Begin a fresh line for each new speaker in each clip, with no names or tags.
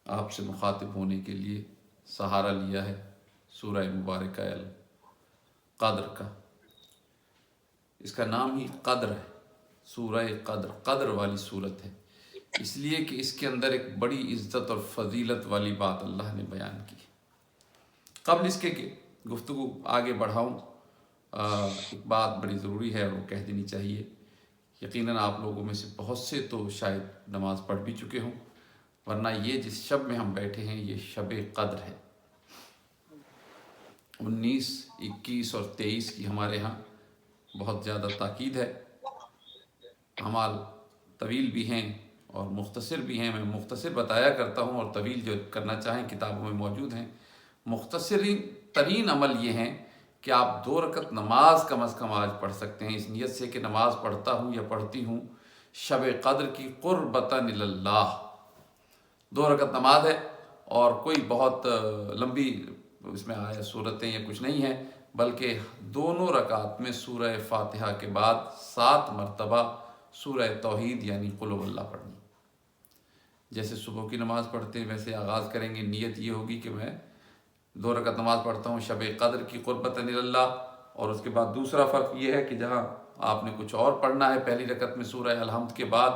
آپ سے مخاطب ہونے کے لیے سہارا لیا ہے سورہ مبارکہ القدر کا۔ اس کا نام ہی قدر ہے، سورہ قدر، قدر والی صورت ہے، اس لیے کہ اس کے اندر ایک بڑی عزت اور فضیلت والی بات اللہ نے بیان کی۔ قبل اس کے کہ گفتگو آگے بڑھاؤں، ایک بات بڑی ضروری ہے اور وہ کہہ دینی چاہیے۔ یقیناً آپ لوگوں میں سے بہت سے تو شاید نماز پڑھ بھی چکے ہوں، ورنہ یہ جس شب میں ہم بیٹھے ہیں یہ شب قدر ہے۔ 19، 21 اور 23 کی ہمارے ہاں بہت زیادہ تاکید ہے۔ اعمال طویل بھی ہیں اور مختصر بھی ہیں، میں مختصر بتایا کرتا ہوں، اور طویل جو کرنا چاہیں کتابوں میں موجود ہیں۔ مختصرین ترین عمل یہ ہیں کہ آپ 2 رکعت نماز کم از کم آج پڑھ سکتے ہیں، اس نیت سے کہ نماز پڑھتا ہوں یا پڑھتی ہوں شب قدر کی قربتاً اللہ۔ 2 رکعت نماز ہے اور کوئی بہت لمبی اس میں آیا صورتیں یا کچھ نہیں ہے، بلکہ دونوں رکعت میں سورہ فاتحہ کے بعد 7 مرتبہ سورہ توحید یعنی قل هو اللہ پڑھنی۔ جیسے صبح کی نماز پڑھتے ہیں ویسے آغاز کریں گے، نیت یہ ہوگی کہ میں 2 رکعت نماز پڑھتا ہوں شب قدر کی قربتاً اللہ، اور اس کے بعد دوسرا فرق یہ ہے کہ جہاں آپ نے کچھ اور پڑھنا ہے پہلی رکعت میں سورہ الحمد کے بعد،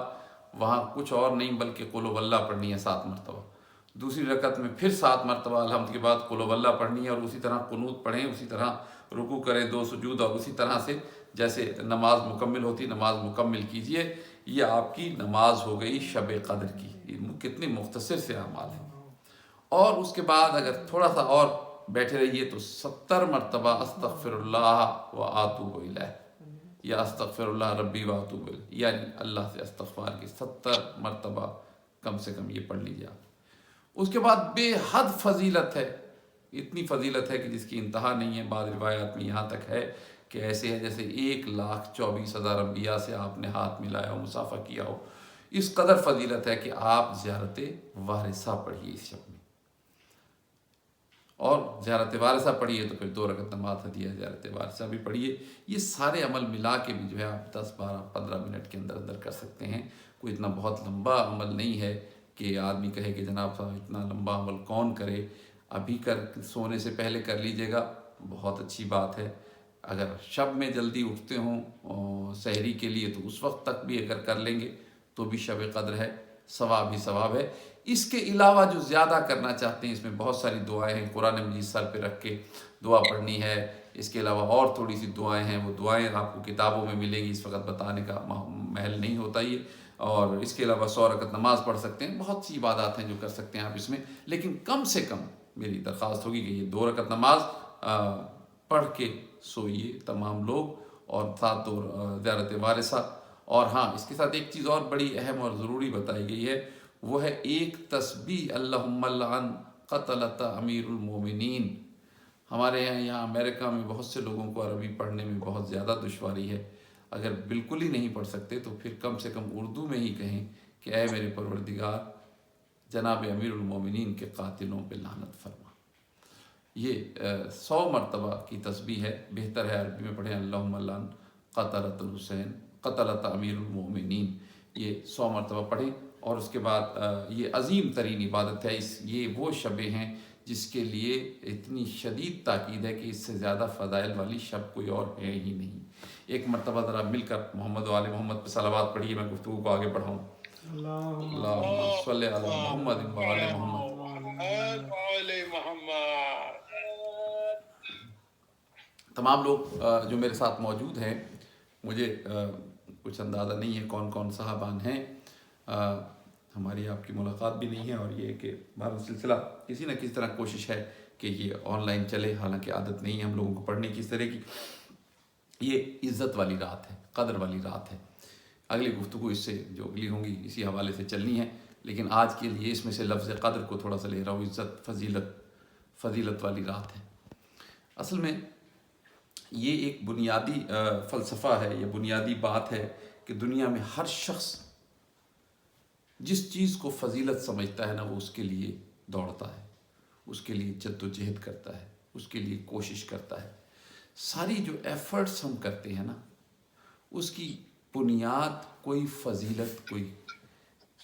وہاں کچھ اور نہیں بلکہ قل هو اللہ پڑھنی ہے 7 مرتبہ۔ دوسری رکعت میں پھر 7 مرتبہ الحمد کے بعد قل هو اللہ پڑھنی ہے، اور اسی طرح قنوت پڑھیں، اسی طرح رکوع کریں 2 سجود، اور اسی طرح سے جیسے نماز مکمل ہوتی نماز مکمل کیجئے۔ یہ آپ کی نماز ہو گئی شب قدر کی۔ کتنے مختصر سے اعمال ہیں۔ اور اس کے بعد اگر تھوڑا سا اور بیٹھے رہیے تو 70 مرتبہ استغفر اللہ و اتوب الیہ، یا استغفر اللہ ربی و اتوب الیہ، یعنی اللہ سے استغفار کی 70 مرتبہ کم سے کم یہ پڑھ لیجیے آپ۔ اس کے بعد بے حد فضیلت ہے، اتنی فضیلت ہے کہ جس کی انتہا نہیں ہے۔ بعض روایات میں یہاں تک ہے کہ ایسے ہے جیسے 1,24,000 انبیاء سے آپ نے ہاتھ ملایا ہو، مصافحہ کیا ہو۔ اس قدر فضیلت ہے کہ آپ زیارت وارثہ پڑھیے اس شب میں، اور زیارت وارثہ پڑھیے تو پھر 2 رکعت نماز ہدیہ زیارت وارثہ بھی پڑھیے۔ یہ سارے عمل ملا کے بھی جو ہے آپ 10، 12، 15 منٹ کے اندر اندر کر سکتے ہیں۔ کوئی اتنا بہت لمبا عمل نہیں ہے کہ آدمی کہے کہ جناب صاحب اتنا لمبا عمل کون کرے، ابھی سونے سے پہلے کر لیجیے گا، بہت اچھی بات ہے۔ اگر شب میں جلدی اٹھتے ہوں سحری کے لیے تو اس وقت تک بھی اگر کر لیں گے تو بھی شب قدر ہے، ثواب ہی ثواب ہے۔ اس کے علاوہ جو زیادہ کرنا چاہتے ہیں، اس میں بہت ساری دعائیں ہیں، قرآن مجید سر پہ رکھ کے دعا پڑھنی ہے۔ اس کے علاوہ اور تھوڑی سی دعائیں ہیں، وہ دعائیں آپ کو کتابوں میں ملیں گی، اس وقت بتانے کا محل نہیں ہوتا یہ۔ اور اس کے علاوہ 100 رکعت نماز پڑھ سکتے ہیں، بہت سی عبادات ہیں جو کر سکتے ہیں آپ اس میں، لیکن کم سے کم میری درخواست ہوگی کہ یہ 2 رکعت نماز پڑھ کے سوئیے تمام لوگ، اور ساتھ زیارت وارثہ۔ اور ہاں، اس کے ساتھ ایک چیز اور بڑی اہم اور ضروری بتائی گئی ہے، وہ ہے ایک تسبیح اللہم لعن قتلۃ امیر المومنین۔ ہمارے یہاں امریکہ میں بہت سے لوگوں کو عربی پڑھنے میں بہت زیادہ دشواری ہے، اگر بالکل ہی نہیں پڑھ سکتے تو پھر کم سے کم اردو میں ہی کہیں کہ اے میرے پروردگار جناب امیر المومنین کے قاتلوں پہ لعنت فرما۔ یہ 100 مرتبہ کی تسبیح ہے، بہتر ہے عربی میں پڑھیں اللہم لعن قتلۃ الحسین قتلۃ امیر المومنین، یہ 100 مرتبہ پڑھیں۔ اور اس کے بعد یہ عظیم ترین عبادت ہے، یہ وہ شبیں ہیں جس کے لیے اتنی شدید تاکید ہے کہ اس سے زیادہ فضائل والی شب کوئی اور ہے ہی نہیں۔ ایک مرتبہ ذرا مل کر محمد و آل محمد پہ صلوات پڑھیے، میں گفتگو کو آگے بڑھاؤں۔ اللہم صلی علی محمد و آل محمد۔ تمام لوگ جو میرے ساتھ موجود ہیں، مجھے کچھ اندازہ نہیں ہے کون کون صاحبان ہیں، ہماری آپ کی ملاقات بھی نہیں ہے، اور یہ کہ ہمارا سلسلہ کسی نہ کسی طرح کوشش ہے کہ یہ آن لائن چلے، حالانکہ عادت نہیں ہے ہم لوگوں کو پڑھنے کی اس طرح کی۔ یہ عزت والی رات ہے، قدر والی رات ہے۔ اگلی گفتگو اس سے جو اگلی ہوں گی اسی حوالے سے چلنی ہے، لیکن آج کے لیے اس میں سے لفظ قدر کو تھوڑا سا لے رہا ہوں۔ عزت، فضیلت والی رات ہے۔ اصل میں یہ ایک بنیادی فلسفہ ہے، یہ بنیادی بات ہے کہ دنیا میں ہر شخص جس چیز کو فضیلت سمجھتا ہے نا، وہ اس کے لیے دوڑتا ہے، اس کے لیے جد و جہد کرتا ہے، اس کے لیے کوشش کرتا ہے۔ ساری جو ایفرٹس ہم کرتے ہیں نا، اس کی بنیاد کوئی فضیلت، کوئی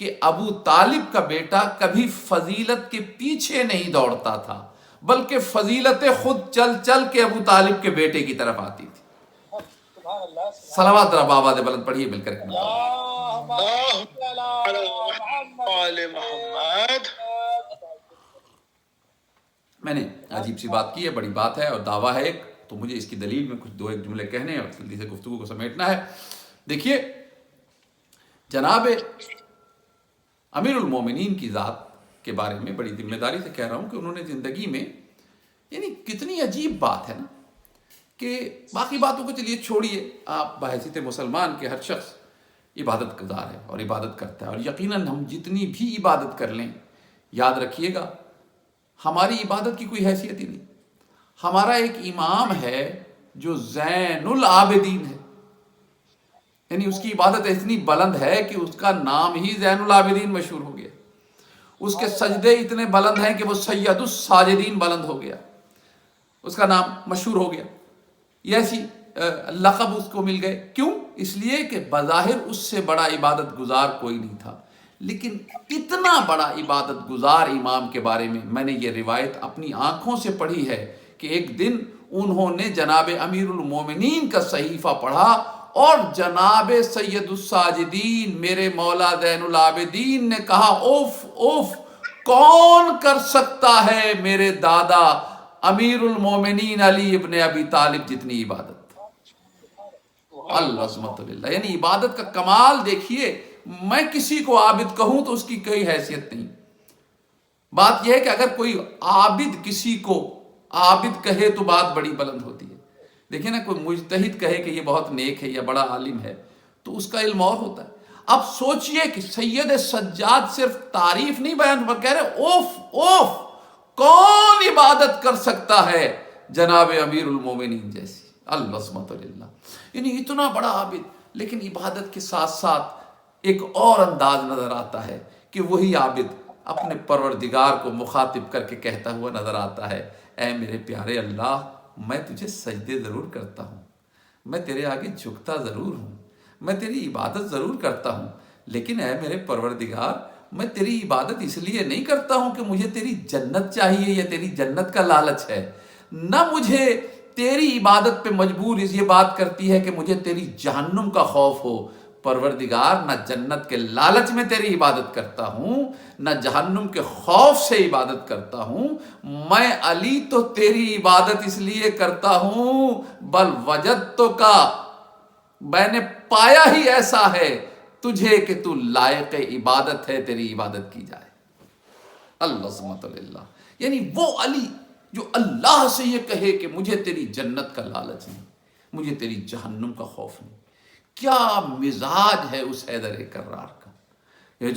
کہ ابو طالب کا بیٹا کبھی فضیلت کے پیچھے نہیں دوڑتا تھا، بلکہ فضیلت خود چل چل کے ابو طالب کے بیٹے کی طرف آتی تھی۔ صلوات ذرا آواز بلند پڑھیے مل کر کے۔ میں نے عجیب سی بات کی ہے، بڑی بات ہے اور دعویٰ ہے ایک، تو مجھے اس کی دلیل میں کچھ دو ایک جملے کہنے ہیں اور جلدی سے گفتگو کو سمیٹنا ہے۔ دیکھیے، جناب امیر المومنین کی ذات کے بارے میں بڑی ذمہ داری سے کہہ رہا ہوں کہ انہوں نے زندگی میں، یعنی کتنی عجیب بات ہے نا، کہ باقی باتوں کو چلیے چھوڑیے، آپ بحیثیت مسلمان کے ہر شخص عبادت گزار ہے اور عبادت کرتا ہے، اور یقیناً ہم جتنی بھی عبادت کر لیں، یاد رکھیے گا ہماری عبادت کی کوئی حیثیت ہی نہیں۔ ہمارا ایک امام ہے جو زین العابدین ہے، یعنی اس کی عبادت اتنی بلند ہے کہ اس کا نام ہی زین العابدین مشہور ہو گیا، اس کے سجدے اتنے بلند ہیں کہ وہ سید الساجدین بلند ہو گیا، اس کا نام مشہور ہو گیا، یہ ایسی لقب اس کو مل گئے۔ کیوں؟ اس لیے کہ بظاہر اس سے بڑا عبادت گزار کوئی نہیں تھا، لیکن اتنا بڑا عبادت گزار امام کے بارے میں نے یہ روایت اپنی آنکھوں سے پڑھی ہے کہ ایک دن انہوں نے جناب امیر المومنین کا صحیفہ پڑھا اور جناب سید الساجدین میرے مولا زین العابدین نے کہا، اوف اوف، کون کر سکتا ہے میرے دادا امیر المومنین علی ابن ابی طالب جتنی عبادت۔ العظمت للہ، یعنی عبادت کا کمال دیکھیے۔ میں کسی کو عابد کہوں تو اس کی کوئی حیثیت نہیں، بات یہ ہے کہ اگر کوئی عابد کسی کو عابد کہے تو بات بڑی بلند ہوتی ہے۔ دیکھیں نا، کوئی مجتہد کہے کہ یہ بہت نیک ہے یا بڑا عالم ہے تو اس کا علم اور ہوتا ہے۔ اب سوچئے کہ سید سجاد صرف تعریف نہیں بیان پر کہہ رہے، اوف اوف، کون عبادت کر سکتا ہے جناب امیر المومنین جیسی۔ العظمت للہ، یعنی اتنا بڑا عابد، لیکن عبادت کے ساتھ ساتھ ایک اور انداز نظر آتا ہے کہ وہی عابد اپنے پروردگار کو مخاطب کر کے کہتا ہوا نظر آتا ہے، اے میرے پیارے اللہ، میں تجھے سجدے ضرور کرتا ہوں، میں تیرے آگے جھکتا ضرور ہوں، میں تیری عبادت ضرور کرتا ہوں، لیکن اے میرے پروردگار، میں تیری عبادت اس لیے نہیں کرتا ہوں کہ مجھے تیری جنت چاہیے یا تیری جنت کا لالچ ہے، نہ مجھے تیری عبادت پہ مجبور اس یہ بات کرتی ہے کہ مجھے تیری جہنم کا خوف ہو۔ پروردگار، نہ جنت کے لالچ میں تیری عبادت کرتا ہوں، نہ جہنم کے خوف سے عبادت کرتا ہوں، میں علی تو تیری عبادت اس لیے کرتا ہوں، بل وجدتو کا، میں نے پایا ہی ایسا ہے تجھے کہ تو لائق عبادت ہے، تیری عبادت کی جائے۔ العظمت للہ، یعنی وہ علی جو اللہ سے یہ کہے کہ مجھے تیری جنت کا لالچ نہیں، مجھے تیری جہنم کا خوف نہیں۔ کیا مزاج ہے اس حیدر کرار کا۔ یہ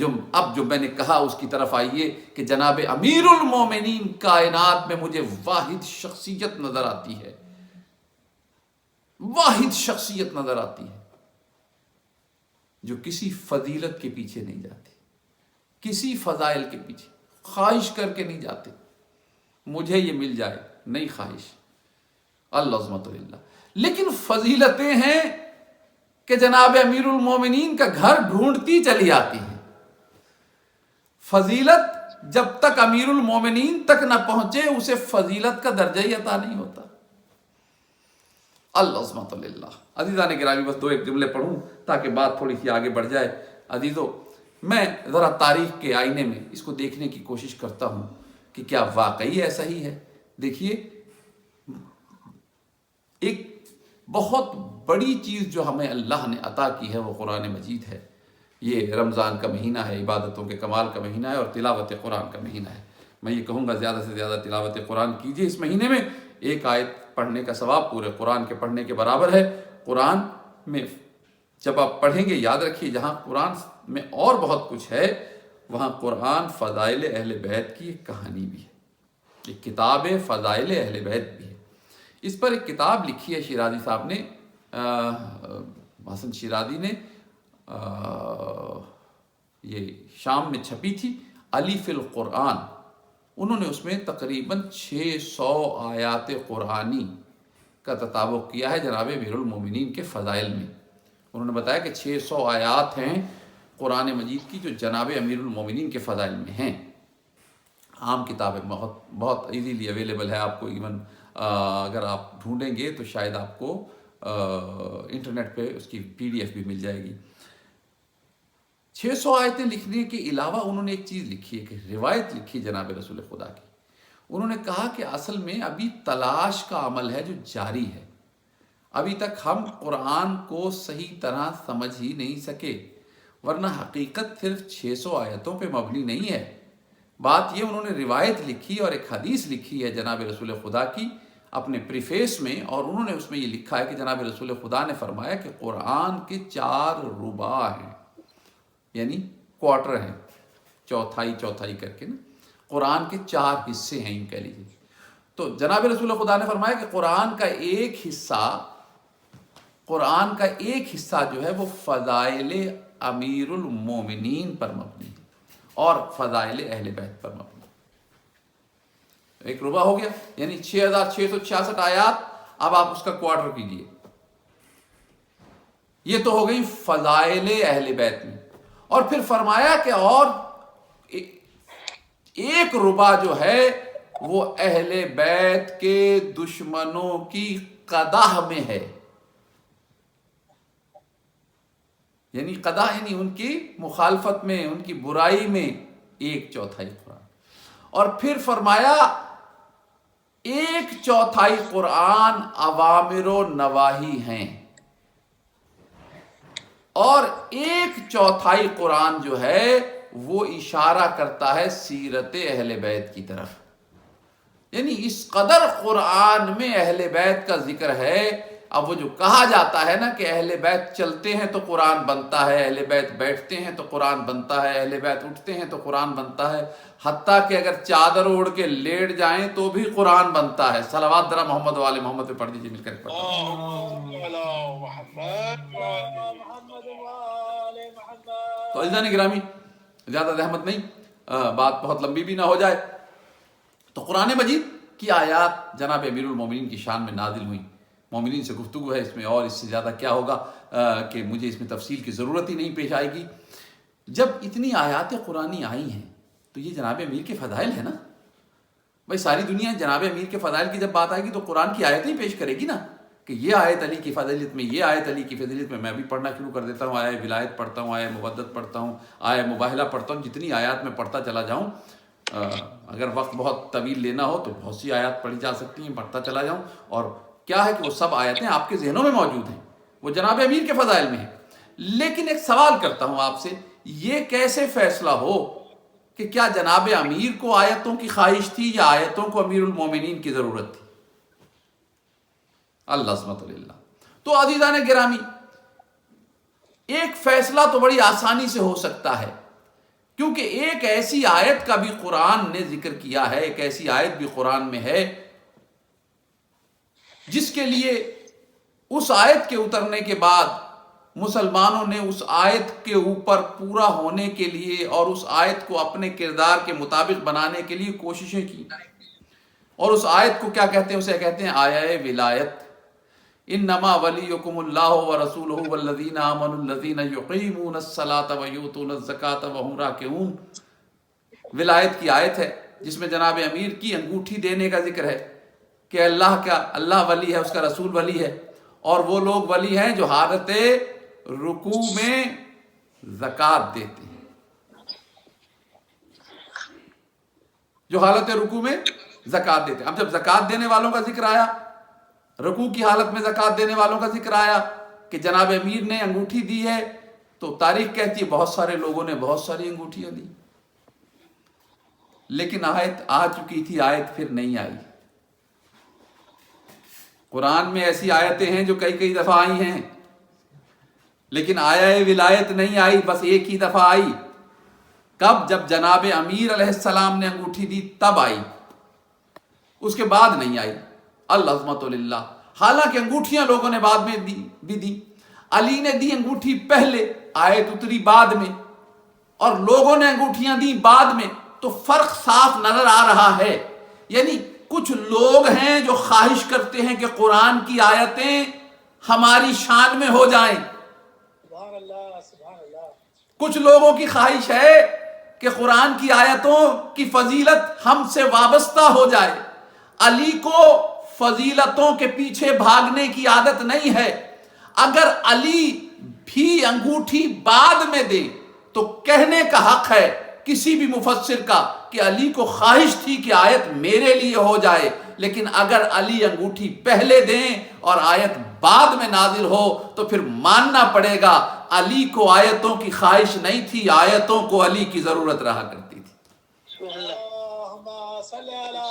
جو میں نے کہا اس کی طرف آئیے کہ جناب امیر المومنین کائنات میں مجھے واحد شخصیت نظر آتی ہے، واحد شخصیت نظر آتی ہے جو کسی فضیلت کے پیچھے نہیں جاتی، کسی فضائل کے پیچھے خواہش کر کے نہیں جاتے، مجھے یہ مل جائے، نہیں خواہش۔ العظمت للہ، لیکن فضیلتیں ہیں کہ جناب امیر المومنین کا گھر ڈھونڈتی چلی آتی ہے۔ فضیلت جب تک امیر المومنین تک نہ پہنچے اسے فضیلت کا درجہ ہی عطا نہیں ہوتا۔ العظمت للہ۔ عزیزان گرامی، بس دو ایک جملے پڑھوں تاکہ بات تھوڑی سی آگے بڑھ جائے۔ عزیزو، میں ذرا تاریخ کے آئینے میں اس کو دیکھنے کی کوشش کرتا ہوں کہ کیا واقعی ایسا ہی ہے۔ دیکھیے، ایک بہت بڑی چیز جو ہمیں اللہ نے عطا کی ہے وہ قرآن مجید ہے۔ یہ رمضان کا مہینہ ہے، عبادتوں کے کمال کا مہینہ ہے اور تلاوت قرآن کا مہینہ ہے۔ میں یہ کہوں گا زیادہ سے زیادہ تلاوت قرآن کیجئے اس مہینے میں، ایک آیت پڑھنے کا ثواب پورے قرآن کے پڑھنے کے برابر ہے۔ قرآن میں جب آپ پڑھیں گے، یاد رکھیے جہاں قرآن میں اور بہت کچھ ہے، وہاں قرآن فضائل اہل بیت کی ایک کہانی بھی ہے، ایک کتاب فضائل اہل بیت بھی ہے۔ اس پر ایک کتاب لکھی ہے شیرازی صاحب نے، حسن شیرازی نے، یہ شام میں چھپی تھی، علی فی القرآن۔ انہوں نے اس میں تقریباً 600 آیات قرآنی کا تطابق کیا ہے جناب امیر المومنین کے فضائل میں۔ انہوں نے بتایا کہ 600 آیات ہیں قرآن مجید کی جو جناب امیر المومنین کے فضائل میں ہیں. عام کتابیں بہت ایزیلی اویلیبل ہے آپ کو. ایون اگر آپ ڈھونڈیں گے تو شاید آپ کو انٹرنیٹ پہ اس کی PDF بھی مل جائے گی. 600 آیتیں لکھنے کے علاوہ انہوں نے ایک چیز لکھی ہے کہ روایت لکھی جناب رسول خدا کی. انہوں نے کہا کہ اصل میں ابھی تلاش کا عمل ہے جو جاری ہے. ابھی تک ہم قرآن کو صحیح طرح سمجھ ہی نہیں سکے، ورنہ حقیقت صرف 600 آیتوں پہ مبنی نہیں ہے. بات یہ انہوں نے روایت لکھی اور ایک حدیث لکھی ہے جناب رسول خدا کی اپنے پریفیس میں، اور انہوں نے اس میں یہ لکھا ہے کہ جناب رسول خدا نے فرمایا کہ قرآن کے 4 ربع ہیں، یعنی کوارٹر ہیں، چوتھائی کر کے نا. قرآن کے 4 حصے ہیں، یوں کہہ لیجیے. تو جناب رسول خدا نے فرمایا کہ قرآن کا ایک حصہ جو ہے وہ فضائل امیر المومنین پر مبنی ہے اور فضائل اہل بیت پر مبنی. ایک ربع ہو گیا، یعنی 6666 آیات. اب آپ اس کا کوارٹر کیجئے. یہ تو ہو گئی فضائل اہل بیت میں. اور پھر فرمایا کہ اور ایک ربع جو ہے وہ اہل بیت کے دشمنوں کی قدح میں ہے. یعنی قدح یعنی ان کی مخالفت میں، ان کی برائی میں 1/4 قرآن. اور پھر فرمایا 1/4 قرآن اوامر و نواہی ہیں، اور 1/4 قرآن جو ہے وہ اشارہ کرتا ہے سیرت اہل بیت کی طرف. یعنی اس قدر قرآن میں اہل بیت کا ذکر ہے. اب وہ جو کہا جاتا ہے نا کہ اہل بیت چلتے ہیں تو قرآن بنتا ہے، اہل بیت بیٹھتے ہیں تو قرآن بنتا ہے، اہل بیت اٹھتے ہیں تو قرآن بنتا ہے، حتیٰ کہ اگر چادر اوڑھ کے لیٹ جائیں تو بھی قرآن بنتا ہے. صلوات ذرا محمد والے محمد پہ پڑھ دیجیے مل کر. تو عزیزان گرامی، زیادہ زحمت نہیں، بات بہت لمبی بھی نہ ہو جائے. تو قرآن مجید کی آیات جناب امیر المومنین کی شان میں نازل ہوئیں. مومنین سے گفتگو ہے اس میں، اور اس سے زیادہ کیا ہوگا کہ مجھے اس میں تفصیل کی ضرورت ہی نہیں پیش آئے گی. جب اتنی آیات قرآنی آئی ہیں تو یہ جناب امیر کے فضائل ہیں نا. بھائی ساری دنیا جناب امیر کے فضائل کی جب بات آئے گی تو قرآن کی آیتیں ہی پیش کرے گی نا، کہ یہ آیت علی کی فضیلت میں، یہ آیت علی کی فضیلت میں بھی پڑھنا شروع کر دیتا ہوں. آیہ ولایت پڑھتا ہوں، آیہ مودت پڑھتا ہوں، آیہ مباہلہ پڑھتا ہوں. جتنی آیات میں پڑھتا چلا جاؤں، اگر وقت بہت طویل لینا ہو تو بہت سی آیات پڑھی جا سکتی ہیں، پڑھتا چلا جاؤں. اور کیا ہے کہ وہ سب آیتیں آپ کے ذہنوں میں موجود ہیں، وہ جناب امیر کے فضائل میں ہیں. لیکن ایک سوال کرتا ہوں آپ سے، یہ کیسے فیصلہ ہو کہ کیا جناب امیر کو آیتوں کی خواہش تھی یا آیتوں کو امیر المومنین کی ضرورت تھی؟ العظمت للہ. تو عزیزان گرامی، ایک فیصلہ تو بڑی آسانی سے ہو سکتا ہے، کیونکہ ایک ایسی آیت کا بھی قرآن نے ذکر کیا ہے، ایک ایسی آیت بھی قرآن میں ہے جس کے لیے اس آیت کے اترنے کے بعد مسلمانوں نے اس آیت کے اوپر پورا ہونے کے لیے اور اس آیت کو اپنے کردار کے مطابق بنانے کے لیے کوششیں کی. اور اس آیت کو کیا کہتے ہیں؟ اسے کہتے ہیں آیہ ولایت. انما ولیکم اللہ ورسولہ والذین آمنوا الذین یقیمون الصلاۃ ویؤتون الزکاۃ وہم راکعون. ولایت کی آیت ہے جس میں جناب امیر کی انگوٹھی دینے کا ذکر ہے کہ اللہ ولی ہے، اس کا رسول ولی ہے، اور وہ لوگ ولی ہیں جو حالت رکوع میں زکوٰۃ دیتے ہیں. جو حالت رکوع میں زکوٰۃ دیتے ہیں. اب جب زکوٰۃ دینے والوں کا ذکر آیا، رکوع کی حالت میں زکوٰۃ دینے والوں کا ذکر آیا کہ جناب امیر نے انگوٹھی دی ہے، تو تاریخ کہتی ہے بہت سارے لوگوں نے بہت ساری انگوٹھیاں دی. لیکن آیت آ چکی تھی، آیت پھر نہیں آئی. قرآن میں ایسی آیتیں ہیں جو کئی دفعہ آئی ہیں، لیکن آیہ ولایت نہیں آئی، بس ایک ہی دفعہ آئی. کب؟ جب جناب امیر علیہ السلام نے انگوٹھی دی تب آئی، اس کے بعد نہیں آئی. العظمت للہ. حالانکہ انگوٹھیاں لوگوں نے بعد میں بھی دی. علی نے دی انگوٹھی پہلے، آیت اتری بعد میں، اور لوگوں نے انگوٹھیاں دی بعد میں. تو فرق صاف نظر آ رہا ہے. یعنی کچھ لوگ ہیں جو خواہش کرتے ہیں کہ قرآن کی آیتیں ہماری شان میں ہو جائیں، کچھ لوگوں کی خواہش ہے کہ قرآن کی آیتوں کی فضیلت ہم سے وابستہ ہو جائے. علی کو فضیلتوں کے پیچھے بھاگنے کی عادت نہیں ہے. اگر علی بھی انگوٹھی بعد میں دے تو کہنے کا حق ہے کسی بھی مفسر کا کہ علی کو خواہش تھی کہ آیت میرے لیے ہو جائے، لیکن اگر علی انگوٹھی پہلے دیں اور آیت بعد میں نازل ہو تو پھر ماننا پڑے گا علی کو آیتوں کی خواہش نہیں تھی، آیتوں کو علی کی ضرورت رہا کرتی تھی.
اللهم صل على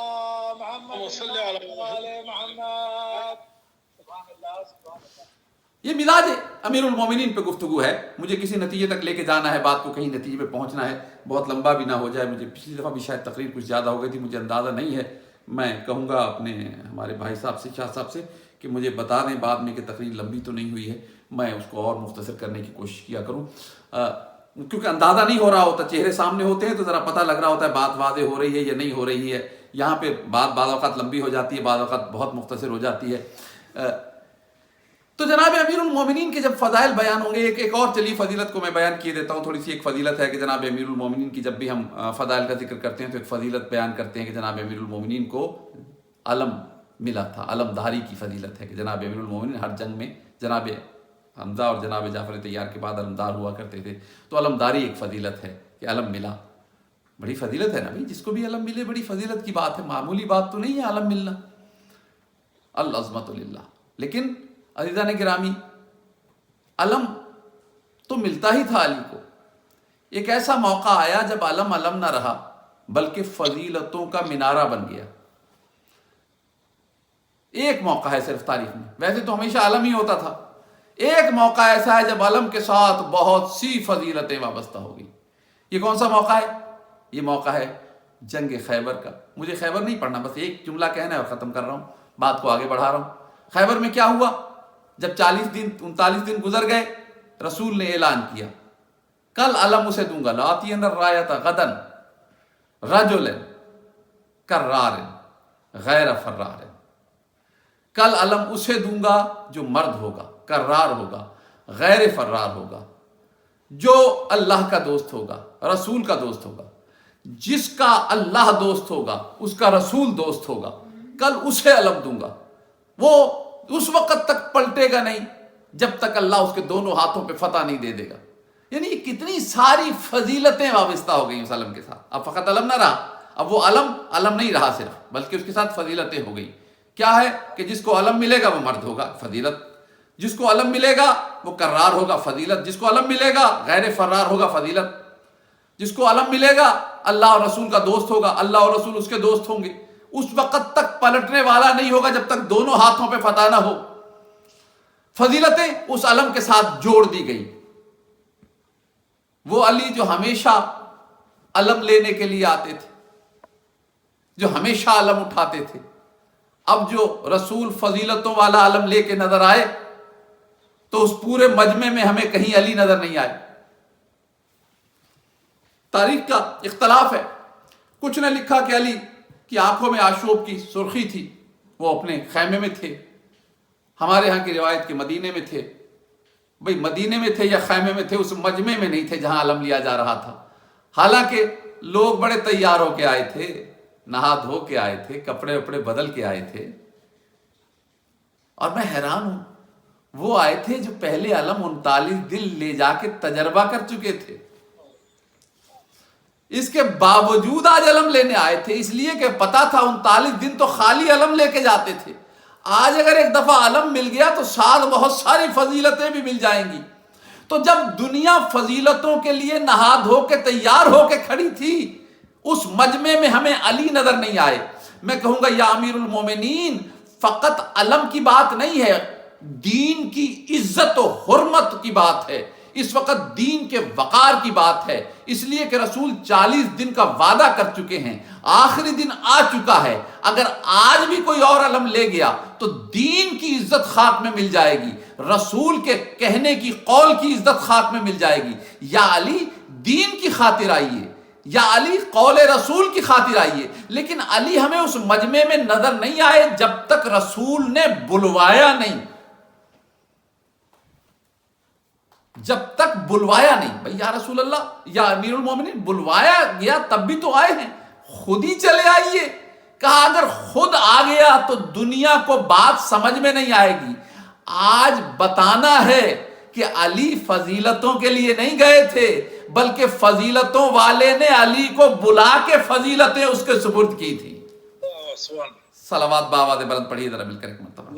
محمد وصل على محمد. سبحان اللہ سبحان اللہ.
یہ مزاج امیر المومنین پہ گفتگو ہے. مجھے کسی نتیجے تک لے کے جانا ہے، بات کو کہیں نتیجے پہ پہنچنا ہے، بہت لمبا بھی نہ ہو جائے. مجھے پچھلی دفعہ بھی شاید تقریر کچھ زیادہ ہو گئی تھی، مجھے اندازہ نہیں ہے. میں کہوں گا اپنے ہمارے بھائی صاحب سے، شاہ صاحب سے، کہ مجھے بتا دیں بعد میں کہ تقریر لمبی تو نہیں ہوئی ہے. میں اس کو اور مختصر کرنے کی کوشش کیا کروں، کیونکہ اندازہ نہیں ہو رہا ہوتا. چہرے سامنے ہوتے ہیں تو ذرا پتہ لگ رہا ہوتا ہے بات واضح ہو رہی ہے یا نہیں ہو رہی ہے. یہاں پہ بات بعض اوقات لمبی ہو جاتی ہے، بعض اوقات بہت مختصر ہو جاتی ہے. تو جناب امیر المومنین کے جب فضائل بیان ہوں گے، ایک اور چلی فضیلت کو میں بیان کیے دیتا ہوں. تھوڑی سی ایک فضیلت ہے کہ جناب امیر المومنین کی جب بھی ہم فضائل کا ذکر کرتے ہیں تو ایک فضیلت بیان کرتے ہیں کہ جناب امیر المومنین کو علم ملا تھا. علم داری کی فضیلت ہے کہ جناب امیر المومنین ہر جنگ میں جناب حمزہ اور جناب جعفر طیار کے بعد علمدار ہوا کرتے تھے. تو علمداری ایک فضیلت ہے کہ علم ملا. بڑی فضیلت ہے نا بھائی، جس کو بھی علم ملے بڑی فضیلت کی بات ہے، معمولی بات تو نہیں ہے علم ملنا. العظمت للہ. لیکن عزیزان گرامی، علم تو ملتا ہی تھا علی کو. ایک ایسا موقع آیا جب علم علم نہ رہا بلکہ فضیلتوں کا مینارہ بن گیا. ایک موقع ہے صرف تاریخ میں، ویسے تو ہمیشہ علم ہی ہوتا تھا. ایک موقع ایسا ہے جب علم کے ساتھ بہت سی فضیلتیں وابستہ ہو گئی. یہ کون سا موقع ہے؟ یہ موقع ہے جنگ خیبر کا. مجھے خیبر نہیں پڑھنا، بس ایک جملہ کہنا ہے اور ختم کر رہا ہوں، بات کو آگے بڑھا رہا ہوں. خیبر میں کیا ہوا؟ جب 39 دن گزر گئے، رسول نے اعلان کیا کل علم اسے دوں گا، لاتین الرایۃ غدن رجل کرار غیر فرار. کل علم اسے دوں گا جو مرد ہوگا، کرار ہوگا، غیر فرار ہوگا، جو اللہ کا دوست ہوگا، رسول کا دوست ہوگا. جس کا اللہ دوست ہوگا اس کا رسول دوست ہوگا، کل اسے علم دوں گا. وہ اس وقت تک پلٹے گا نہیں جب تک اللہ اس کے دونوں ہاتھوں پہ فتح نہیں دے دے گا. یعنی یہ کتنی ساری فضیلتیں وابستہ ہو گئی اس علم کے ساتھ. اب فقط علم نہ رہا، اب وہ علم نہیں رہا صرف، بلکہ اس کے ساتھ فضیلتیں ہو گئی. کیا ہے کہ جس کو علم ملے گا وہ مرد ہوگا، فضیلت. جس کو علم ملے گا وہ کرار ہوگا، فضیلت. جس کو علم ملے گا غیر فرار ہوگا، فضیلت. جس کو علم ملے گا اللہ اور رسول کا دوست ہوگا، اللہ اور رسول اس کے دوست ہوں گے. اس وقت تک پلٹنے والا نہیں ہوگا جب تک دونوں ہاتھوں پہ فتح نہ ہو. فضیلتیں اس علم کے ساتھ جوڑ دی گئی. وہ علی جو ہمیشہ علم لینے کے لیے آتے تھے، جو ہمیشہ علم اٹھاتے تھے، اب جو رسول فضیلتوں والا علم لے کے نظر آئے تو اس پورے مجمع میں ہمیں کہیں علی نظر نہیں آئے. تاریخ کا اختلاف ہے. کچھ نے لکھا کہ علی کی آنکھوں میں آشوب کی سرخی تھی، وہ اپنے خیمے میں تھے. ہمارے ہاں کی روایت کے مدینے میں تھے. بھئی مدینے میں تھے یا خیمے میں تھے، اس مجمع میں نہیں تھے جہاں علم لیا جا رہا تھا. حالانکہ لوگ بڑے تیار ہو کے آئے تھے، نہا دھو کے آئے تھے، کپڑے وپڑے بدل کے آئے تھے. اور میں حیران ہوں، وہ آئے تھے جو پہلے علم 39 دن لے جا کے تجربہ کر چکے تھے. اس کے باوجود آج علم لینے آئے تھے، اس لیے کہ پتا تھا 39 دن تو خالی علم لے کے جاتے تھے. آج اگر ایک دفعہ علم مل گیا تو ساتھ بہت ساری فضیلتیں بھی مل جائیں گی. تو جب دنیا فضیلتوں کے لیے نہا دھو کے تیار ہو کے کھڑی تھی، اس مجمع میں ہمیں علی نظر نہیں آئے. میں کہوں گا یا امیر المومنین، فقط علم کی بات نہیں ہے، دین کی عزت و حرمت کی بات ہے. اس وقت دین کے وقار کی بات ہے، اس لیے کہ رسول 40 دن کا وعدہ کر چکے ہیں، آخری دن آ چکا ہے. اگر آج بھی کوئی اور علم لے گیا تو دین کی عزت خاک میں مل جائے گی، رسول کے کہنے کی قول کی عزت خاک میں مل جائے گی. یا علی دین کی خاطر آئیے، یا علی قول رسول کی خاطر آئیے. لیکن علی ہمیں اس مجمع میں نظر نہیں آئے جب تک رسول نے بلوایا نہیں. جب تک بلوایا نہیں. بھائی یا رسول اللہ یا امیر المومنین بلوایا گیا تب بھی تو آئے ہیں, خود ہی چلے آئیے. کہا اگر خود آ گیا تو دنیا کو بات سمجھ میں نہیں آئے گی. آج بتانا ہے کہ علی فضیلتوں کے لیے نہیں گئے تھے, بلکہ فضیلتوں والے نے علی کو بلا کے فضیلتیں اس کے سپرد کی تھی. صلوات بآواز بلند پڑھیے ذرا مل کر ایک مرتبہ.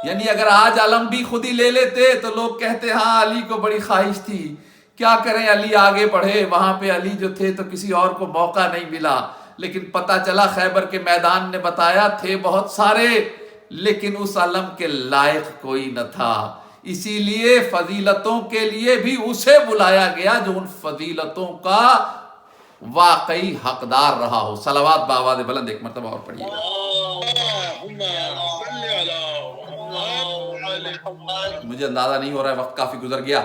یعنی اگر آج علم بھی خود ہی لے لیتے تو لوگ کہتے ہاں علی کو بڑی خواہش تھی, کیا کریں علی آگے بڑھے, وہاں پہ علی جو تھے تو کسی اور کو موقع نہیں ملا. لیکن پتہ چلا خیبر کے میدان نے بتایا تھے بہت سارے, لیکن اس علم کے لائق کوئی نہ تھا. اسی لیے فضیلتوں کے لیے بھی اسے بلایا گیا جو ان فضیلتوں کا واقعی حقدار رہا ہو. صلوات بآواز بلند ایک مرتبہ اور پڑھیے. مجھے اندازہ نہیں ہو رہا ہے, وقت کافی گزر گیا.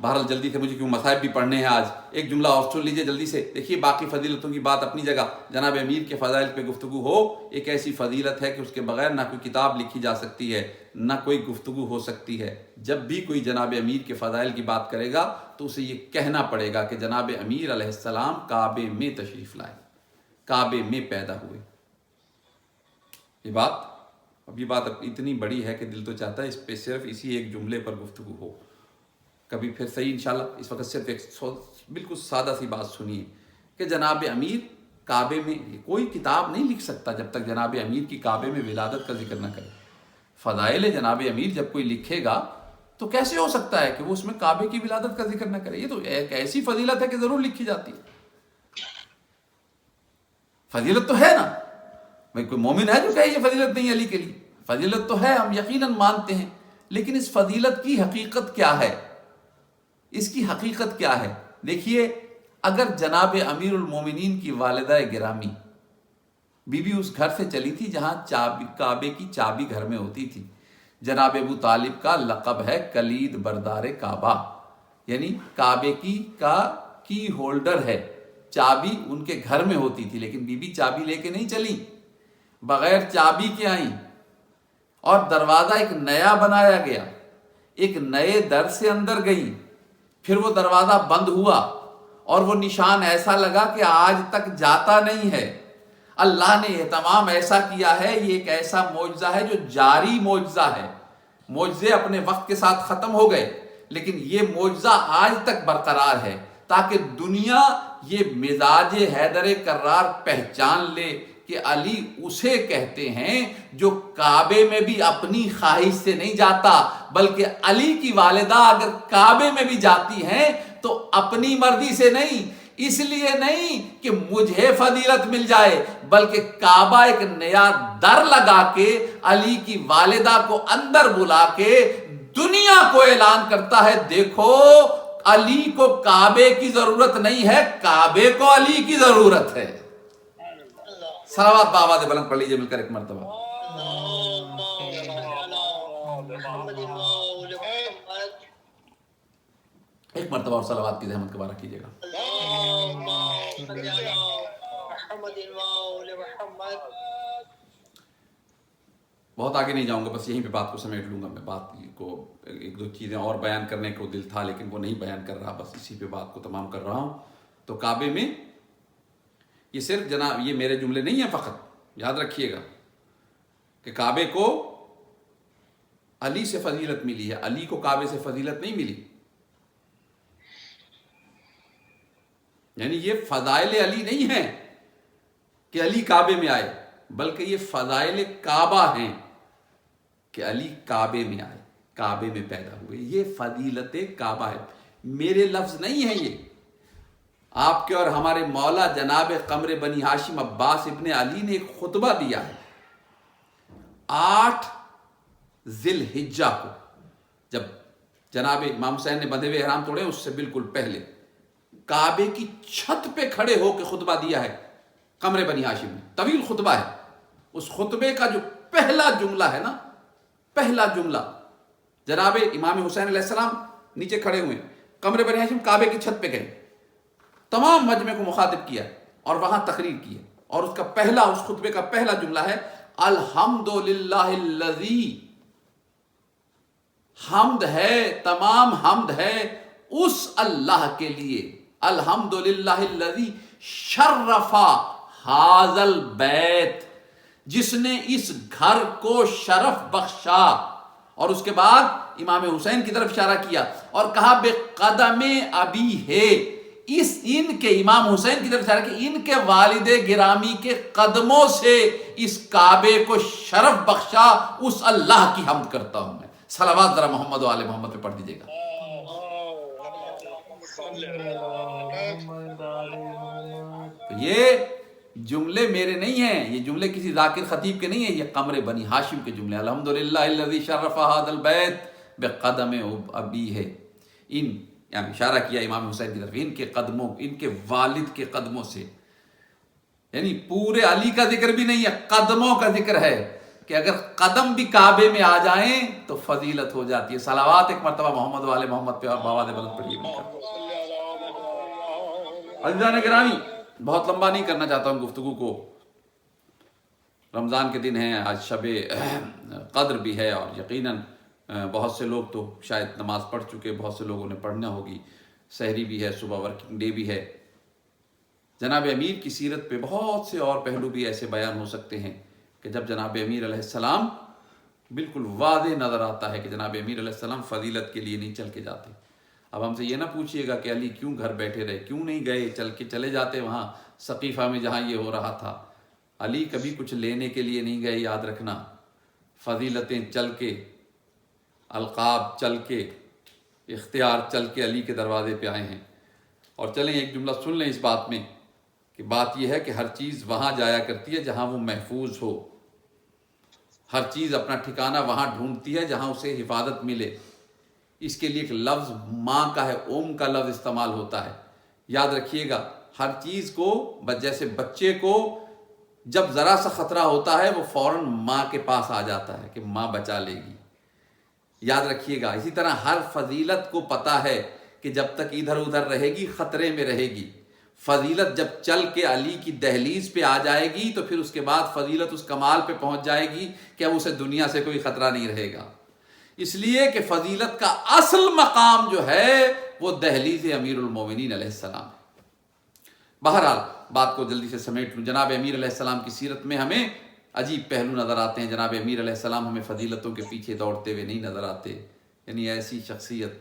بہرحال جلدی سے مجھے کیوں مصائب بھی پڑھنے ہیں آج. ایک جملہ اور سن لیجئے جلدی سے. دیکھیے باقی فضیلتوں کی بات اپنی جگہ, جناب امیر کے فضائل پہ گفتگو ہو, ایک ایسی فضیلت ہے کہ اس کے بغیر نہ کوئی کتاب لکھی جا سکتی ہے, نہ کوئی گفتگو ہو سکتی ہے. جب بھی کوئی جناب امیر کے فضائل کی بات کرے گا تو اسے یہ کہنا پڑے گا کہ جناب امیر علیہ السلام کعبے میں تشریف لائے, کعبے میں پیدا ہوئے. یہ بات اب اتنی بڑی ہے کہ دل تو چاہتا ہے اس پہ صرف اسی ایک جملے پر گفتگو ہو. کبھی پھر صحیح انشاءاللہ. اس وقت صرف ایک بالکل سادہ سی بات سنیے کہ جناب امیر کعبے میں, کوئی کتاب نہیں لکھ سکتا جب تک جناب امیر کی کعبے میں ولادت کا ذکر نہ کرے. فضائل جناب امیر جب کوئی لکھے گا تو کیسے ہو سکتا ہے کہ وہ اس میں کعبے کی ولادت کا ذکر نہ کرے؟ یہ تو ایک ایسی فضیلت ہے کہ ضرور لکھی جاتی ہے. فضیلت تو ہے نا بھائی, کوئی مومن ہے جو کہے یہ فضیلت نہیں علی کے لیے؟ فضیلت تو ہے, ہم یقیناً مانتے ہیں, لیکن اس فضیلت کی حقیقت کیا ہے؟ اس کی حقیقت کیا ہے؟ دیکھیے, اگر جناب امیر المومنین کی والدہ گرامی بی بی اس گھر سے چلی تھی جہاں کعبے کی چابی گھر میں ہوتی تھی. جناب ابو طالب کا لقب ہے کلید بردار کعبہ, یعنی کعبے کی ہولڈر ہے, چابی ان کے گھر میں ہوتی تھی. لیکن بی بی چابی لے کے نہیں چلی, بغیر چابی کے آئیں, اور دروازہ ایک نیا بنایا گیا, ایک نئے در سے اندر گئی. پھر وہ دروازہ بند ہوا اور وہ نشان ایسا لگا کہ آج تک جاتا نہیں ہے. اللہ نے اہتمام ایسا کیا ہے, یہ ایک ایسا معجزہ ہے جو جاری معجزہ ہے. معجزے اپنے وقت کے ساتھ ختم ہو گئے, لیکن یہ معجزہ آج تک برقرار ہے تاکہ دنیا یہ مزاج حیدر کرار پہچان لے کہ علی اسے کہتے ہیں جو کعبے میں بھی اپنی خواہش سے نہیں جاتا, بلکہ علی کی والدہ اگر کعبے میں بھی جاتی ہیں تو اپنی مرضی سے نہیں, اس لیے نہیں کہ مجھے فضیلت مل جائے, بلکہ کعبہ ایک نیا در لگا کے علی کی والدہ کو اندر بلا کے دنیا کو اعلان کرتا ہے, دیکھو علی کو کعبے کی ضرورت نہیں ہے, کعبے کو علی کی ضرورت ہے. صلوات بآواز بلند پڑھ لیجئے مل کر ایک مرتبہ. ایک مرتبہ اور صلوات کی زحمت دوبارہ کیجیے گا. بہت آگے نہیں جاؤں گا, بس یہیں پہ بات کو سمیٹ لوں گا. میں بات کو ایک دو چیزیں اور بیان کرنے کو دل تھا لیکن وہ نہیں بیان کر رہا, بس اسی پہ بات کو تمام کر رہا ہوں. تو کعبے میں یہ صرف جناب یہ میرے جملے نہیں ہیں فقط, یاد رکھیے گا کہ کعبے کو علی سے فضیلت ملی ہے, علی کو کعبے سے فضیلت نہیں ملی. یعنی یہ فضائل علی نہیں ہیں کہ علی کعبے میں آئے, بلکہ یہ فضائل کعبہ ہیں کہ علی کعبے میں آئے, کعبے میں پیدا ہوئے. یہ فضیلت کعبہ ہے, میرے لفظ نہیں ہے, یہ آپ کے اور ہمارے مولا جناب قمر بنی ہاشم عباس ابن علی نے ایک خطبہ دیا ہے 8 ذی الحجہ کو, جب جناب امام حسین نے بندھے ہوئے احرام توڑے, اس سے بالکل پہلے کعبے کی چھت پہ کھڑے ہو کے خطبہ دیا ہے قمر بنی ہاشم نے. طویل خطبہ ہے. اس خطبے کا جو پہلا جملہ ہے نا, پہلا جملہ, جناب امام حسین علیہ السلام نیچے کھڑے ہوئے, قمر بنی ہاشم کعبے کی چھت پہ گئے, تمام مجمع کو مخاطب کیا اور وہاں تقریر کی ہے, اور اس کا پہلا, اس خطبے کا پہلا جملہ ہے الحمدللہ الذی، حمد ہے، تمام حمد ہے اس اللہ کے لیے، الحمدللہ الذی شرف ھذا البیت، جس نے اس گھر کو شرف بخشا۔ اور اس کے بعد امام حسین کی طرف اشارہ کیا اور کہا بے قدم ابی ہے، ان کے امام حسین کی طرف اشارہ کیا، ان کے والد گرامی کے قدموں سے اس کعبے کو شرف بخشا، اس اللہ کی حمد کرتا ہوں میں۔ صلوات ذرا محمد و آل محمد پہ پڑھ دیجیے گا۔ تو یہ جملے میرے نہیں ہیں، یہ جملے کسی ذاکر خطیب کے نہیں ہیں، یہ قمر بنی ہاشم کے جملے۔ الحمدللہ الذی شرف ھذا البیت بقدم ابی ہے، یعنی اشارہ کیا امام حسین کی طرف، ان کے قدموں، ان کے والد کے قدموں سے، یعنی پورے علی کا ذکر بھی نہیں ہے، قدموں کا ذکر ہے کہ اگر قدم بھی کعبے میں آ جائیں تو فضیلت ہو جاتی ہے۔ صلوات ایک مرتبہ محمد و آل محمد پہ اور بآواز بلند پڑھیے۔ عزیزان گرامی، بہت لمبا نہیں کرنا چاہتا ہوں گفتگو کو، رمضان کے دن ہیں، آج شب قدر بھی ہے، اور یقیناً بہت سے لوگ تو شاید نماز پڑھ چکے، بہت سے لوگوں نے پڑھنا ہوگی، سحری بھی ہے، صبح ورکنگ ڈے بھی ہے۔ جناب امیر کی سیرت پہ بہت سے اور پہلو بھی ایسے بیان ہو سکتے ہیں کہ جب جناب امیر علیہ السلام بالکل واضح نظر آتا ہے کہ جناب امیر علیہ السلام فضیلت کے لیے نہیں چل کے جاتے۔ اب ہم سے یہ نہ پوچھئے گا کہ علی کیوں گھر بیٹھے رہے، کیوں نہیں گئے چل کے چلے جاتے وہاں سقیفہ میں جہاں یہ ہو رہا تھا۔ علی کبھی کچھ لینے کے لیے نہیں گئے، یاد رکھنا، فضیلتیں چل کے، القاب چل کے، اختیار چل کے علی کے دروازے پہ آئے ہیں۔ اور چلیں ایک جملہ سن لیں اس بات میں، کہ بات یہ ہے کہ ہر چیز وہاں جایا کرتی ہے جہاں وہ محفوظ ہو، ہر چیز اپنا ٹھکانہ وہاں ڈھونڈتی ہے جہاں اسے حفاظت ملے۔ اس کے لیے ایک لفظ ماں کا ہے، کا لفظ استعمال ہوتا ہے، یاد رکھیے گا۔ ہر چیز کو، جیسے بچے کو جب ذرا سا خطرہ ہوتا ہے وہ فوراً ماں کے پاس آ جاتا ہے کہ ماں بچا لے گی، یاد رکھیے گا۔ اسی طرح ہر فضیلت کو پتہ ہے کہ جب تک ادھر ادھر رہے گی خطرے میں رہے گی، فضیلت جب چل کے علی کی دہلیز پہ آ جائے گی تو پھر اس کے بعد فضیلت اس کمال پہ پہنچ جائے گی کہ اب اسے دنیا سے کوئی خطرہ نہیں رہے گا۔ اس لیے کہ فضیلت کا اصل مقام جو ہے وہ دہلیز امیر المومنین علیہ السلام ہے۔ بہرحال بات کو جلدی سے سمیٹ لوں، جناب امیر علیہ السلام کی سیرت میں ہمیں عجیب پہلو نظر آتے ہیں۔ جناب امیر علیہ السلام ہمیں فضیلتوں کے پیچھے دوڑتے ہوئے نہیں نظر آتے، یعنی ایسی شخصیت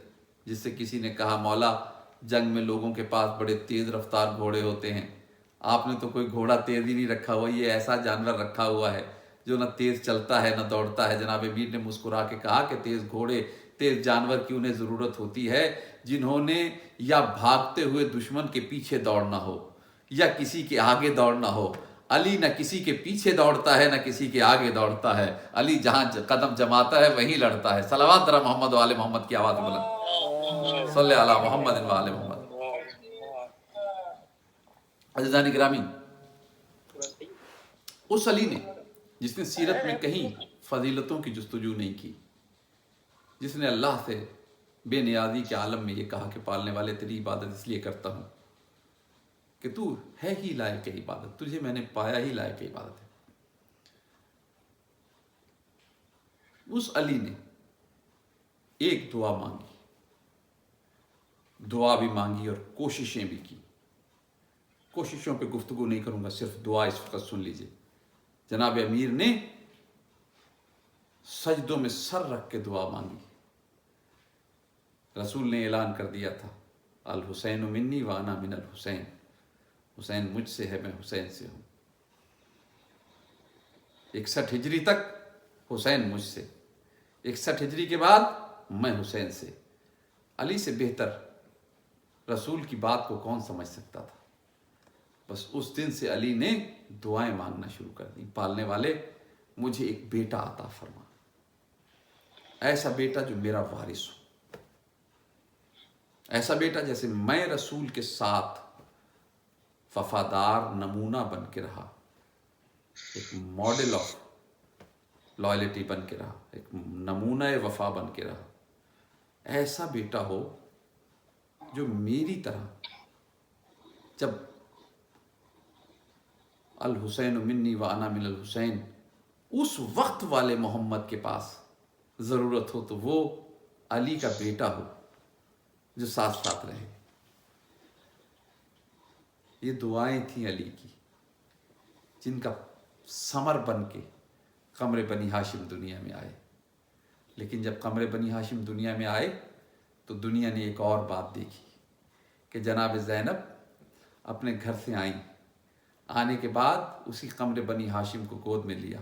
جس سے کسی نے کہا مولا جنگ میں لوگوں کے پاس بڑے تیز رفتار گھوڑے ہوتے ہیں، آپ نے تو کوئی گھوڑا تیز ہی نہیں رکھا ہوا، یہ ایسا جانور رکھا ہوا ہے جو نہ تیز چلتا ہے نہ دوڑتا ہے۔ جناب امیر نے مسکرا کے کہا کہ تیز گھوڑے، تیز جانور کی انہیں ضرورت ہوتی ہے جنہوں نے یا بھاگتے ہوئے دشمن کے پیچھے دوڑنا ہو یا کسی کے آگے دوڑنا ہو۔ علی نہ کسی کے پیچھے دوڑتا ہے نہ کسی کے آگے دوڑتا ہے، علی جہاں قدم جماتا ہے وہیں لڑتا ہے۔ صلوات ذرا محمد و آل محمد کی آواز بلند، صلی علی محمد و آل محمد۔ عزیزان گرامی، اس علی نے جس نے سیرت میں کہیں فضیلتوں کی جستجو نہیں کی، جس نے اللہ سے بے نیازی کے عالم میں یہ کہا کہ پالنے والے تیری عبادت اس لیے کرتا ہوں کہ تو ہے ہی لائق عبادت، تجھے میں نے پایا ہی لائق عبادت ہے۔ اس علی نے ایک دعا مانگی، دعا بھی مانگی اور کوششیں بھی کی۔ کوششوں پہ گفتگو نہیں کروں گا، صرف دعا اس وقت سن لیجئے۔ جناب امیر نے سجدوں میں سر رکھ کے دعا مانگی۔ رسول نے اعلان کر دیا تھا، الحسین منی وانا من الحسین، حسین مجھ سے ہے، میں حسین سے ہوں۔ 61 ہجری تک حسین مجھ سے، 61 ہجری کے بعد میں حسین سے۔ علی سے بہتر رسول کی بات کو کون سمجھ سکتا تھا؟ بس اس دن سے علی نے دعائیں مانگنا شروع کر دی، پالنے والے مجھے ایک بیٹا عطا فرما، ایسا بیٹا جو میرا وارث ہو، ایسا بیٹا جیسے میں رسول کے ساتھ وفادار نمونہ بن کے رہا، ایک ماڈل آف لائلٹی بن کے رہا، ایک نمونہ وفا بن کے رہا، ایسا بیٹا ہو جو میری طرح جب الحسین منی وانا من الحسین اس وقت والے محمد کے پاس ضرورت ہو تو وہ علی کا بیٹا ہو جو ساتھ ساتھ رہے۔ یہ دعائیں تھیں علی کی، جن کا ثمر بن کے قمر بنی ہاشم دنیا میں آئے۔ لیکن جب قمر بنی ہاشم دنیا میں آئے تو دنیا نے ایک اور بات دیکھی کہ جناب زینب اپنے گھر سے آئیں، آنے کے بعد اسی قمر بنی ہاشم کو گود میں لیا،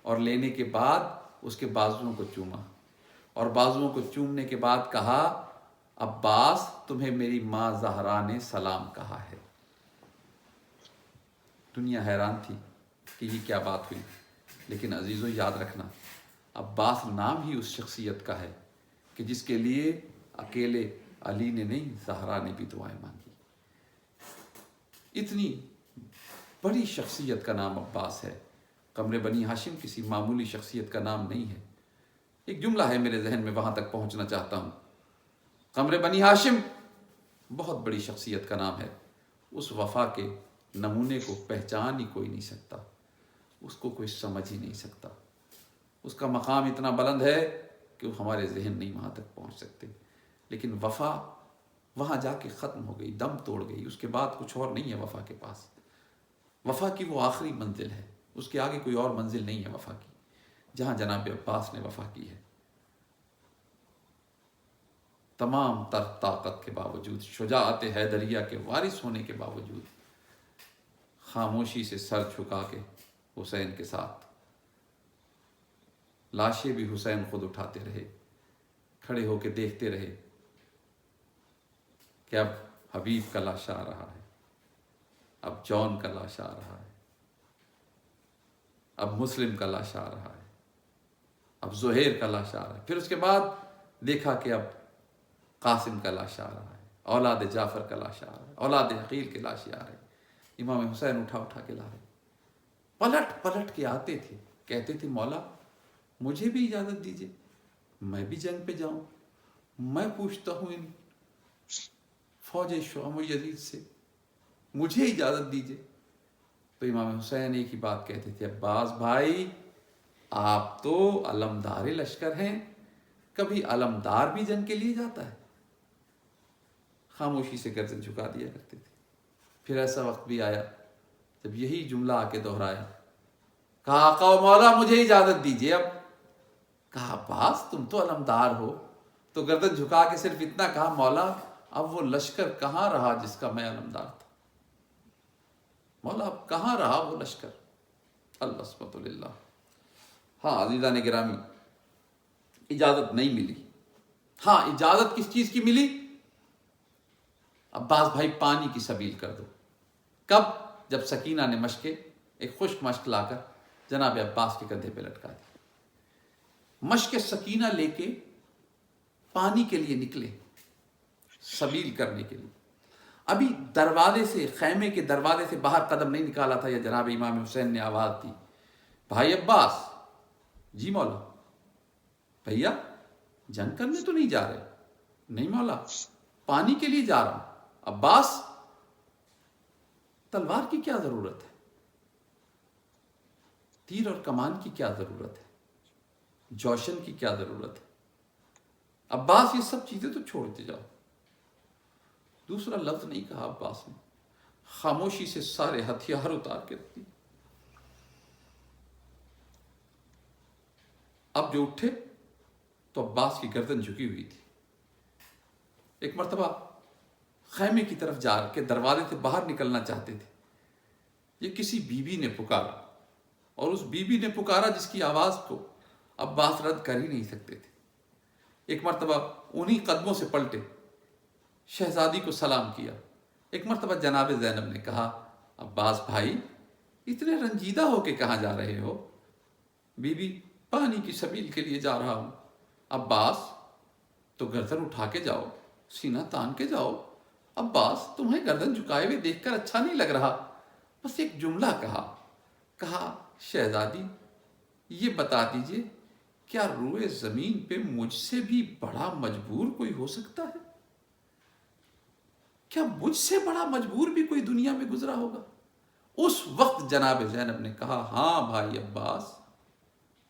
اور لینے کے بعد اس کے بازوؤں کو چوما، اور بازوؤں کو چومنے کے بعد کہا عباس تمہیں میری ماں زہرا نے سلام کہا ہے۔ دنیا حیران تھی کہ یہ کیا بات ہوئی، لیکن عزیزوں یاد رکھنا عباس نام ہی اس شخصیت کا ہے کہ جس کے لیے اکیلے علی نے نہیں، زہرا نے بھی دعائیں مانگی۔ اتنی بڑی شخصیت کا نام عباس ہے۔ قمر بنی ہاشم کسی معمولی شخصیت کا نام نہیں ہے۔ ایک جملہ ہے میرے ذہن میں، وہاں تک پہنچنا چاہتا ہوں۔ قمر بنی ہاشم بہت بڑی شخصیت کا نام ہے۔ اس وفا کے نمونے کو پہچان ہی کوئی نہیں سکتا، اس کو کوئی سمجھ ہی نہیں سکتا۔ اس کا مقام اتنا بلند ہے کہ وہ ہمارے ذہن نہیں وہاں تک پہنچ سکتے۔ لیکن وفا وہاں جا کے ختم ہو گئی، دم توڑ گئی، اس کے بعد کچھ اور نہیں ہے وفا کے پاس۔ وفا کی وہ آخری منزل ہے، اس کے آگے کوئی اور منزل نہیں ہے وفا کی، جہاں جناب عباس نے وفا کی ہے۔ تمام تر طاقت کے باوجود، شجاعت حیدریہ کے وارث ہونے کے باوجود، خاموشی سے سر جھکا کے حسین کے ساتھ، لاشیں بھی حسین خود اٹھاتے رہے، کھڑے ہو کے دیکھتے رہے کہ اب حبیب کا لاشا آ رہا ہے، اب جون کا لاشا آ رہا ہے، اب مسلم کا لاشا آ رہا ہے، اب زہیر کا لاشا آ رہا ہے۔ پھر اس کے بعد دیکھا کہ اب قاسم کا لاشا آ رہا ہے، اولاد جعفر کا لاشا آ رہا ہے، اولاد عقیل کے لاشیں آ رہے ہیں۔ امام حسین اٹھا اٹھا کے لا رہے، پلٹ پلٹ کے آتے تھے، کہتے تھے مولا مجھے بھی اجازت دیجیے، میں بھی جنگ پہ جاؤں، میں پوچھتا ہوں ان فوج شام و یزید سے، مجھے اجازت دیجیے۔ تو امام حسین ایک ہی بات کہتے تھے، عباس بھائی آپ تو علمدار لشکر ہیں، کبھی علمدار بھی جنگ کے لیے جاتا ہے؟ خاموشی سے گردن جھکا دیا کرتے تھے۔ پھر ایسا وقت بھی آیا جب یہی جملہ آ کے دہرایا، کہا آقا و مولا مجھے اجازت دیجیے اب۔ کہا عباس تم تو علمدار ہو، تو گردن جھکا کے صرف اتنا کہا مولا اب وہ لشکر کہاں رہا جس کا میں علمدار تھا، مولا اب کہاں رہا وہ لشکر۔ العصمۃ للہ۔ ہاں عزیزان گرامی، اجازت نہیں ملی۔ ہاں اجازت کس چیز کی ملی؟ عباس بھائی پانی کی سبیل کر دو۔ کب؟ جب سکینہ نے مشقیں، ایک خشک مشق لا کر جناب عباس کے کندھے پہ لٹکا دی۔ مشق سکینہ لے کے پانی کے لیے نکلے، سبیل کرنے کے لیے۔ ابھی دروازے سے، خیمے کے دروازے سے باہر قدم نہیں نکالا تھا، یا جناب امام حسین نے آواز دی، بھائی عباس۔ جی مولا۔ بھیا جنگ کرنے تو نہیں جا رہے؟ نہیں مولا، پانی کے لیے جا رہا ہوں۔ عباس تلوار کی کیا ضرورت ہے؟ تیر اور کمان کی کیا ضرورت ہے؟ جوشن کی کیا ضرورت ہے؟ عباس یہ سب چیزیں تو چھوڑتے جاؤ۔ دوسرا لفظ نہیں کہا عباس نے، خاموشی سے سارے ہتھیار اتار کے رکھ دی۔ اب جو اٹھے تو عباس کی گردن جھکی ہوئی تھی۔ ایک مرتبہ خیمے کی طرف جا کے دروازے سے باہر نکلنا چاہتے تھے، یہ کسی بیوی نے پکارا، اور اس بیوی نے پکارا جس کی آواز کو عباس رد کر ہی نہیں سکتے تھے۔ ایک مرتبہ انہی قدموں سے پلٹے، شہزادی کو سلام کیا۔ ایک مرتبہ جناب زینب نے کہا عباس بھائی اتنے رنجیدہ ہو کے کہاں جا رہے ہو؟ بی بی پانی کی سبیل کے لیے جا رہا ہوں۔ عباس تو گردن اٹھا کے جاؤ، سینہ تان کے جاؤ۔ عباس تمہیں گردن جھکائے ہوئے دیکھ کر اچھا نہیں لگ رہا۔ بس ایک جملہ کہا شہزادی یہ بتا دیجئے کیا روئے زمین پہ مجھ سے بھی بڑا مجبور کوئی ہو سکتا ہے؟ کیا مجھ سے بڑا مجبور بھی کوئی دنیا میں گزرا ہوگا؟ اس وقت جناب زینب نے کہا ہاں بھائی عباس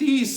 30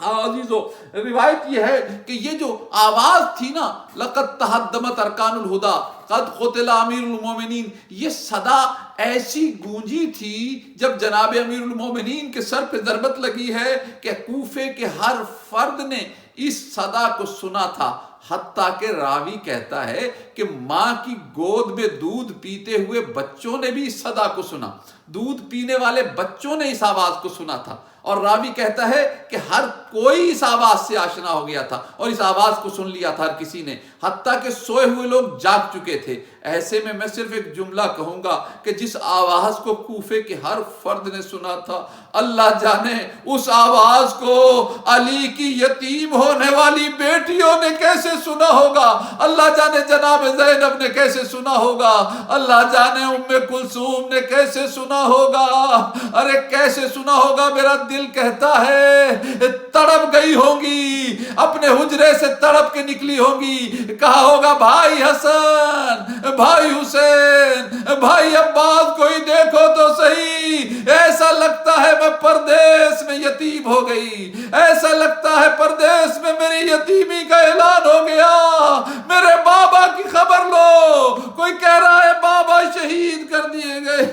ہاں عزیزو، روایت یہ ہے کہ یہ جو آواز تھی نا، لقد تہدمت ارکان الہدا قد قتل امیر المومنین، یہ صدا ایسی گونجی تھی جب جناب امیر المومنین کے سر پہ ضربت لگی ہے کہ کوفے کے ہر فرد نے اس صدا کو سنا تھا، حتیٰ کہ راوی کہتا ہے کہ ماں کی گود میں دودھ پیتے ہوئے بچوں نے بھی اس صدا کو سنا، دودھ پینے والے بچوں نے اس آواز کو سنا تھا، اور راوی کہتا ہے کہ ہر کوئی اس آواز سے آشنا ہو گیا تھا اور اس آواز کو سن لیا تھا ہر کسی نے، حتیٰ کہ سوئے ہوئے لوگ جاگ چکے تھے۔ ایسے میں صرف ایک جملہ کہوں گا کہ جس آواز کو کوفے کے ہر فرد نے سنا تھا، اللہ جانے اس آواز کو علی کی یتیم ہونے والی بیٹیوں نے کیسے سنا ہوگا، اللہ جانے جناب زینب نے کیسے سنا ہوگا، اللہ جانے ام کلثوم نے کیسے سنا ہوگا، ارے کیسے سنا ہوگا، میرا دل کہتا ہے تڑپ گئی ہوں گی، اپنے حجرے سے تڑپ کے نکلی ہوں گی، کہا ہوگا بھائی حسن، بھائی حسین، بھائی عباس کوئی دیکھو تو صحیح، ایسا لگتا ہے میں پردیس میں یتیم ہو گئی، ایسا لگتا ہے پردیس میں میری یتیمی کا اعلان ہو گیا، میرے بابا کی خبر لو، کوئی کہہ رہا ہے بابا شہید کر دیے گئے۔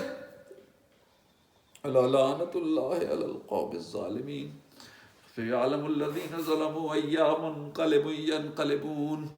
لعنت اللہ علی القوم الظالمین، سيعلم الذين ظلموا أيام منقلب ينقلبون۔